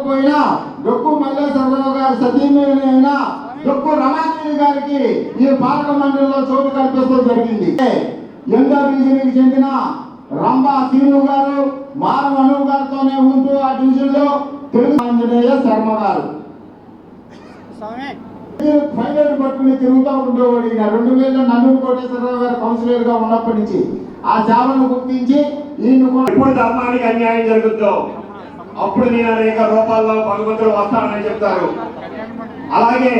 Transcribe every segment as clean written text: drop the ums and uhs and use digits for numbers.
చెప్పకపోయినా డొక్కు మల్లేశ్వరరావు గారి సతీమణి అయిన డొక్కు రమాదేవి గారికి ఈ పాలక మండలిలో చోటు కల్పించడం జరిగింది. ఎందో డివిజన్కి చెందిన రంభా సీను గారు మారం అను గారితోనే ఉంటూ ఆ డివిజన్ లో తెలుగు ఆంజనేయ శర్మ గారు ఫైనల్ పట్టుకుని తిరుగుతూ ఉండేవాడు. 2000 నందూరు కోటేశ్వరరావు గారు కౌన్సిలర్ గా ఉన్నప్పటి నుంచి ఆ సేవలను గుర్తించి ఎప్పుడు ధర్మానికి అన్యాయం జరుగుతుందో అప్పుడు నేను అనేక రూపాల్లో భగవంతుడు వస్తానని చెప్తారు. అలాగే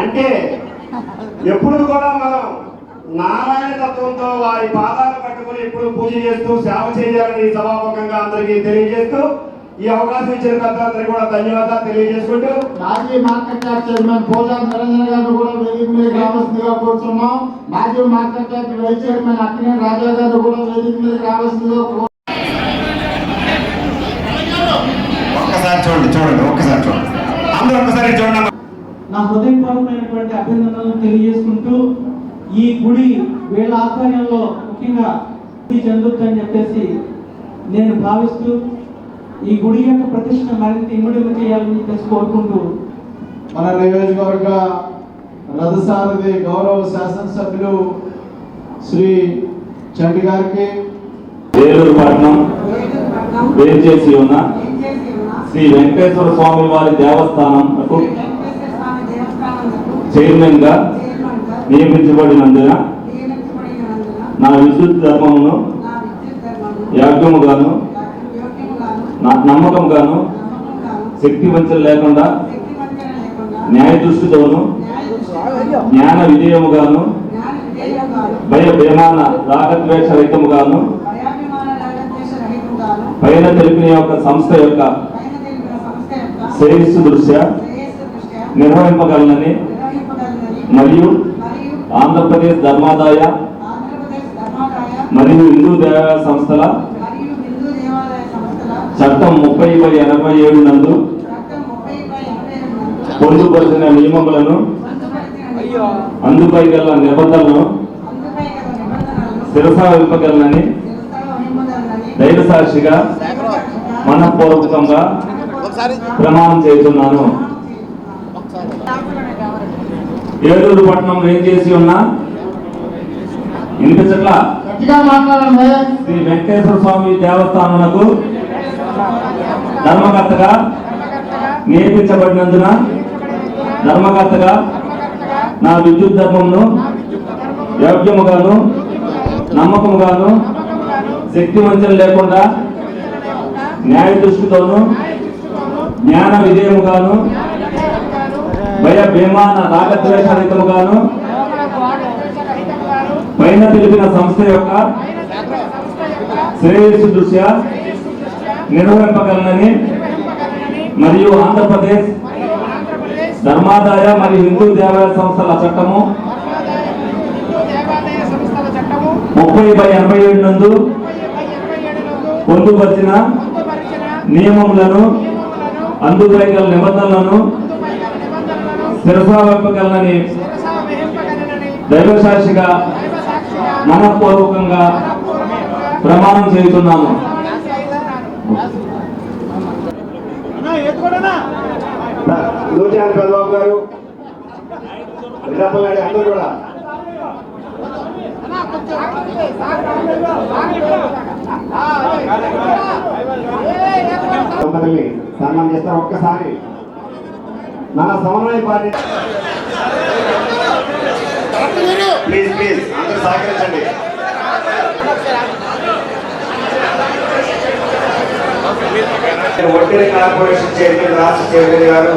అంటే ఎప్పుడు కూడా మనం నారాయణ తత్వంతో వారి పాదాలు పట్టుకుని ఎప్పుడు పూజ చేస్తూ సేవ చేయాలని సభాముఖంగా అందరికీ తెలియజేస్తూ ఈ అవకాశం ఇచ్చిన పెద్దలందరికీ కూడా ధన్యవాదాలు తెలియజేసుకుంటూ మాజీ market yard chairman Poja Niranjan గారు కూడా వేదిక మీద రావాల్సిందిగా కోరుతున్నాం. మాజీ market yard vice chairman Akkine Raja గారు కూడా వేదిక మీద రావాల్సిందిగా ఒక్కసారి చూడండి అందరూ ఒక్కసారి చూడండి. నా హృదయపూర్వకమైనటువంటి అభినందనలు తెలియజేసుకుంటూ ఈ గుడి వీళ్ళ ఆధ్వర్యంలో ముఖ్యంగా చెందుతుందని చెప్పేసి నేను భావిస్తూ ఈ గుడి యొక్క ప్రతిష్ట మరింత ఇమ్మడిమ చేయాలని చెప్పేసి కోరుకుంటూ మన నియోజకవర్గ రథసారథి గౌరవ శాసనసభ్యులు శ్రీ చండి గారికి ఏలూరు పట్టణం వేంచేసి ఉన్న శ్రీ వెంకటేశ్వర స్వామి వారి దేవస్థానం చైర్మన్ గా నియమించబడినందున నా విద్యుత్ ధర్మమును యాజ్ఞముగాను నమ్మకంగాను శక్తి వంచన లేకుండా న్యాయ దృష్టితోను జ్ఞాన విజయముగాను భయ భేమాన రాగద్వేష రహితముగాను పైన తెలిపిన యొక్క సంస్థ యొక్క శ్రేయస్సు దృష్ట్యా నిర్వహింపగలనని మరియు ఆంధ్రప్రదేశ్ ధర్మాదాయ మరియు హిందూ దేవాలయ సంస్థల చట్టం 30/87 నందు పొందుపరిచిన నియమములను అందుపై గల నిబంధనలను శిరసావింపగలనని దైవ సాక్షిగా మనఃపూర్వకంగా ప్రమాణం చేస్తున్నాను. ఏలూరు పట్టణం వేంచేసి ఉన్న వినిపించట్ల శ్రీ వెంకటేశ్వర స్వామి దేవస్థానమునకు ధర్మకర్తగా నియమించబడినందున ధర్మకర్తగా నా విద్యుత్ ధర్మమును యోగ్యముగాను నమ్మకముగాను శక్తి వంచన లేకుండా న్యాయ దృష్టితోను జ్ఞాన విజయముగాను భయ భేమాన రాగద్వేష రహితముగాను పైన తెలిపిన సంస్థ యొక్క శ్రేయస్సు దృష్ట్యా నిర్వహింపగలనని మరియు ఆంధ్రప్రదేశ్ ధర్మాదాయ మరియు హిందూ దేవాలయ సంస్థల చట్టము 30/87 నందు పొందుపరిచిన నియమములను అందుపై గల నిబంధనలను శిరసావింపగలనని దైవసాక్షిగా మనఃపూర్వకంగా ప్రమాణం చేస్తున్నాను. పెద్దబాబు గారు అందరూ కూడా సన్మానం చేస్తారు. ఒక్కసారి మన సమన్వయ పార్టీ ప్లీజ్ అందరూ సహకరించండి. ఒంటరి కార్పొరేషన్ చైర్మన్ రాష్ట్ర చైర్మన్ గారు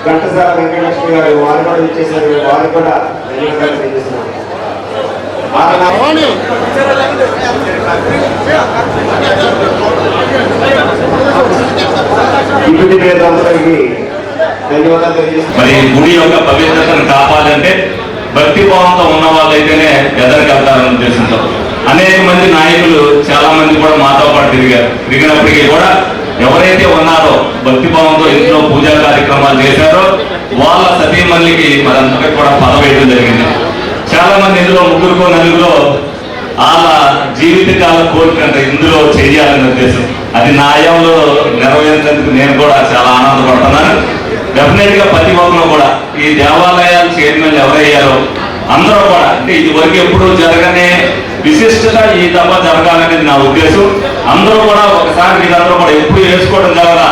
ఘంటసాల వెంకటలక్ష్మి గారు వారు కూడా ఇచ్చేసారు. వారు కూడా ధన్యవాదాలు తెలియజేస్తున్నారు. మరి గుడి యొక్క పవిత్రతను కాపాలంటే భక్తి భావంతో ఉన్న వాళ్ళైతేనే ఎదరగలుగుతారని ఉద్దేశంతో అనేక మంది నాయకులు చాలా మంది కూడా మాతో పాటు తిరిగినప్పటికీ కూడా ఎవరైతే ఉన్నారో భక్తి భావంతో ఇంట్లో పూజా కార్యక్రమాలు చేశారో వాళ్ళ సతీమణికి మరంతగా కూడా పదవేయడం జరిగింది. చాలా మంది ఇందులో 3 నలుగురు వాళ్ళ జీవితకాల కోరికంట ఇందులో చేయాలనే ఉద్దేశం. అది నా ఆయంలో నెరవేరినందుకు నేను కూడా చాలా ఆనందపడుతున్నాను. డెఫినెట్ గా ప్రతి ఒక్కరు కూడా ఈ దేవాలయాల చైర్మన్ ఎవరయ్యారో అందరూ కూడా, అంటే ఇది వరకు ఎప్పుడు జరగనే విశిష్టత ఈ దఫా జరగాలనేది నా ఉద్దేశం. అందరూ కూడా ఒకసారి మీరందరూ కూడా ఎప్పుడు వేసుకోవడం ద్వారా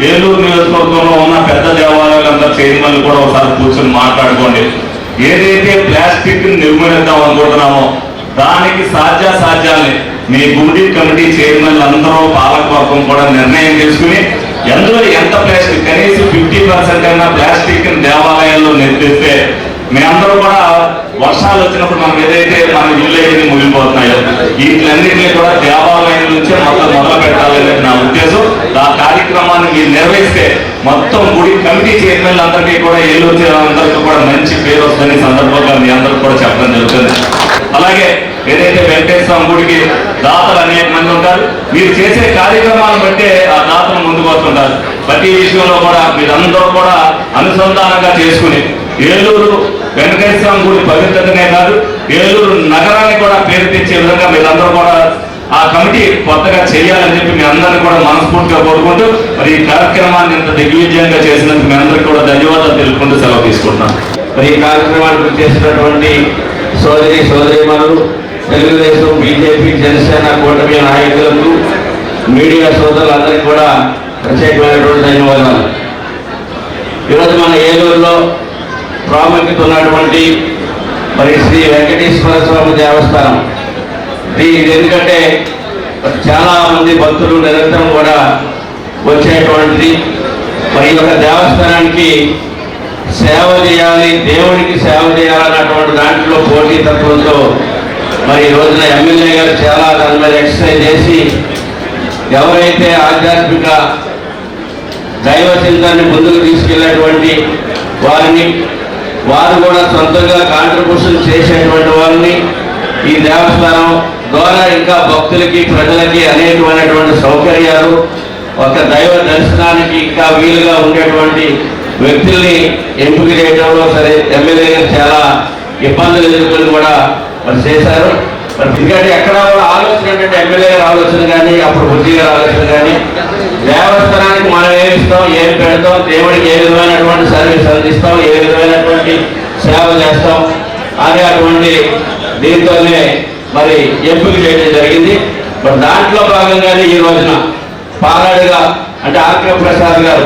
ఏలూరు నియోజకవర్గంలో ఉన్న పెద్ద దేవాలయాలందరూ చైర్మన్లు కూడా ఒకసారి కూర్చొని మాట్లాడుకోండి. ఏదైతే ప్లాస్టిక్ నిర్మూలిద్దాం అనుకుంటున్నామో దానికి సాధ్యాల్ని మీ గుడి కమిటీ చైర్మన్లు అందరూ పాలకవర్గం కూడా నిర్ణయం తీసుకుని ఎందులో ఎంత ప్లాస్టిక్ కనీసం 50% అయినా ప్లాస్టిక్ దేవాలయాల్లో నిర్మిస్తే మేమందరూ కూడా వర్షాలు వచ్చినప్పుడు మనం ఏదైతే మన ఇల్లు అయితే ముగిలిపోతున్నాయో వీటిలన్నింటినీ కూడా దేవాలయం నుంచే మొదలు పెట్టాలనేది నా ఉద్దేశం. ఆ కార్యక్రమాన్ని మీరు నిర్వహిస్తే మొత్తం గుడి కమిటీ చైర్మన్లు అందరికీ కూడా ఏలూరు అందరికీ కూడా మంచి పేరు వస్తుందని సందర్భంగా మీ అందరూ కూడా చెప్పడం జరుగుతుంది. అలాగే ఏదైతే వెంకటేశ్వర గుడికి దాతలు అనేక మంది ఉంటారు. మీరు చేసే కార్యక్రమాలను బట్టే ఆ దాతలు ముందుకు వస్తుంటారు. ప్రతి విషయంలో కూడా మీరందరూ కూడా అనుసంధానంగా చేసుకుని ఏలూరు వెంకటేశ్వర గుడి పవిత్రతనే కాదు ఏలూరు నగరాన్ని కూడా పేరు తెచ్చే విధంగా మీరందరూ కూడా ఆ కమిటీ కొత్తగా చేయాలని చెప్పి మీ అందరినీ కూడా మనస్ఫూర్తిగా కోరుకుంటూ మరి ఈ కార్యక్రమాన్ని ఇంత దిగ్విజయంగా చేసినందుకు మీ అందరికీ కూడా ధన్యవాదాలు తెలుపుకుంటూ సెలవు తీసుకుంటున్నాను. మరి ఈ కార్యక్రమానికి చేసినటువంటి సోదరీమణులు, తెలుగుదేశం, బీజేపీ, జనసేన కూటమి నాయకులకు, మీడియా సోదరులందరికీ కూడా ప్రత్యేకమైనటువంటి ధన్యవాదాలు. ఈరోజు మన ఏలూరులో ప్రాముఖ్యత ఉన్నటువంటి మరి శ్రీ వెంకటేశ్వర స్వామి దేవస్థానం ఇది ఎందుకంటే చాలా మంది భక్తులు నిరంతరం కూడా వచ్చేటువంటిది. మరి ఈ యొక్క దేవస్థానానికి సేవ చేయాలి, దేవుడికి సేవ చేయాలన్నటువంటి దాంట్లో పోటీతత్వంతో మరి ఈ రోజున ఎమ్మెల్యే గారు చాలా దాని మీద ఎక్సర్సైజ్ చేసి ఎవరైతే ఆధ్యాత్మిక దైవ చింతనాన్ని ముందుకు తీసుకెళ్ళేటువంటి వారు కూడా సొంతంగా కాంట్రిబ్యూషన్ చేసేటువంటి వారిని ఈ దేవస్థానం ద్వారా ఇంకా భక్తులకి ప్రజలకి అనేకమైనటువంటి సౌకర్యాలు, ఒక దైవ దర్శనానికి ఇంకా వీలుగా ఉండేటువంటి వ్యక్తుల్ని ఎంపిక చేయడంలో సరే ఎమ్మెల్యే గారు చాలా ఇబ్బందులు ఎదుర్కొని కూడా మరి చేశారు. మరి ఎందుకంటే ఎక్కడ కూడా ఆలోచన ఏంటంటే ఎమ్మెల్యే గారు ఆలోచన కానీ అప్పుడు బుద్ధి గారు ఆలోచన కానీ దేవస్థానానికి మనం ఏమి ఇస్తాం, ఏమి పెడతాం, దేవుడికి ఏ విధమైనటువంటి సర్వీస్ అందిస్తాం, ఏ విధమైనటువంటి సేవ చేస్తాం అనే అటువంటి దీంతోనే మరి ఎంపిక చేయడం జరిగింది. మరి దాంట్లో భాగంగానే ఈ రోజున పాలాడిగా అంటే ఆర్కే ప్రసాద్ గారు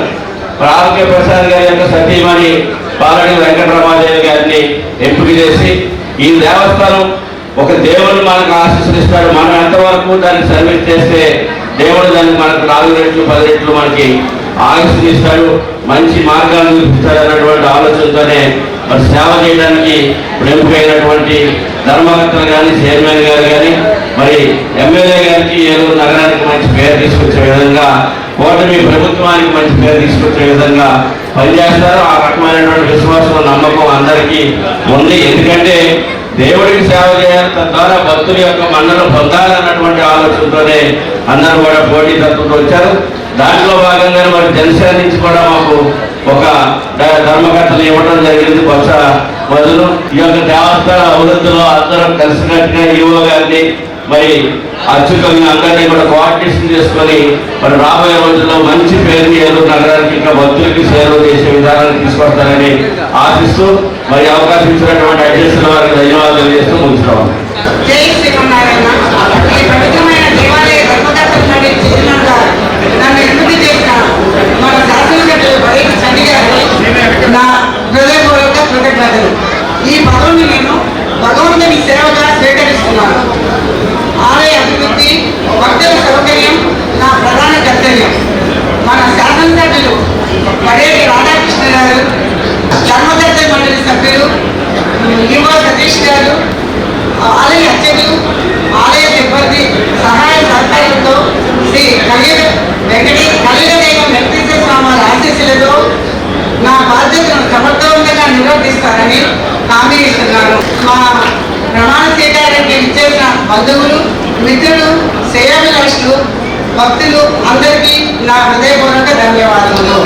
యొక్క సతీమణి పాలాడి వెంకటరమాదేవి గారిని ఎంపిక చేసి ఈ దేవస్థానం ఒక దేవుడు మనకు ఆశీస్సులిస్తాడు. మనం ఎంతవరకు దానికి సర్వీస్ చేస్తే దేవుడు దానికి మనకు 4 రెట్లు 10 రెట్లు మనకి ఆశీస్సులిస్తాడు, మంచి మార్గాన్ని చూపిస్తాడు అన్నటువంటి ఆలోచనతోనే మరి సేవ చేయడానికి ఇప్పుడు ఎంపికైనటువంటి ధర్మకర్తలు కానీ చైర్మన్ గారు కానీ మరి ఎమ్మెల్యే గారికి ఏలూరు నగరానికి మంచి పేరు తీసుకొచ్చే విధంగా, కూటమి ప్రభుత్వానికి మంచి పేరు తీసుకొచ్చే విధంగా పనిచేస్తారు. ఆ రకమైనటువంటి విశ్వాసం, నమ్మకం అందరికీ ఉంది. ఎందుకంటే దేవుడికి సేవ చేయాలి, తద్వారా భక్తుల యొక్క మన్నను పొందాలన్నటువంటి ఆలోచనతోనే అందరూ కూడా పోటీతత్వంతో వచ్చారు. దాంట్లో భాగంగా మరి జనసేన నుంచి కూడా మాకు ఒక ధర్మకర్తలు ఇవ్వడం జరిగింది. బొత్స మొదలు ఈ యొక్క దేవస్థాన అభివృద్ధిలో అందరం కలిసినట్టుగా ఈవో గారిని మరి అర్చకుల్ని అందరినీ కూడా కోఆర్డినేషన్ చేసుకొని మరి రాబోయే రోజుల్లో మంచి పేరు ఏలూరు నగరానికి ఇంకా భక్తులకి సేవ చేసే విధానాన్ని తీసుకొస్తారని ఆశిస్తూ మరి అవకాశం ఇచ్చినటువంటి అధ్యక్షుల వారికి ధన్యవాదాలు తెలియజేస్తూ ముగిస్తున్నాం. నన్ను ఎంపిక చేసిన మన శాసనసభ్యులు వైఎస్ చండి గారికి నా హృదయపూర్వక కృతజ్ఞతలు. ఈ పదవిని నేను భగవంతుని సేవగా స్వీకరిస్తున్నాను. ఆలయ అభివృద్ధి, భక్తుల సౌకర్యం నా ప్రధాన కర్తవ్యం. మన శాసనసభ్యులు పడేటి రాధాకృష్ణ గారు, ధర్మకర్త మండలి సభ్యులు యువ సతీష్ గారు, ఆలయ అర్చకులు, ఆలయ సిబ్బంది సహాయ సహకారంతో శ్రీ కలియుగదైవం వెంకటేశ్వర స్వామి ఆశీస్సులతో నా బాధ్యతను సమర్థవంతంగా నిర్వర్తిస్తానని హామీ ఇస్తున్నాను. మా ప్రమాణ స్వీకారానికి ఇచ్చేసిన బంధువులు, మిత్రులు, శ్రేయాభిలాషులు, భక్తులు అందరికీ నా హృదయపూర్వక ధన్యవాదములు.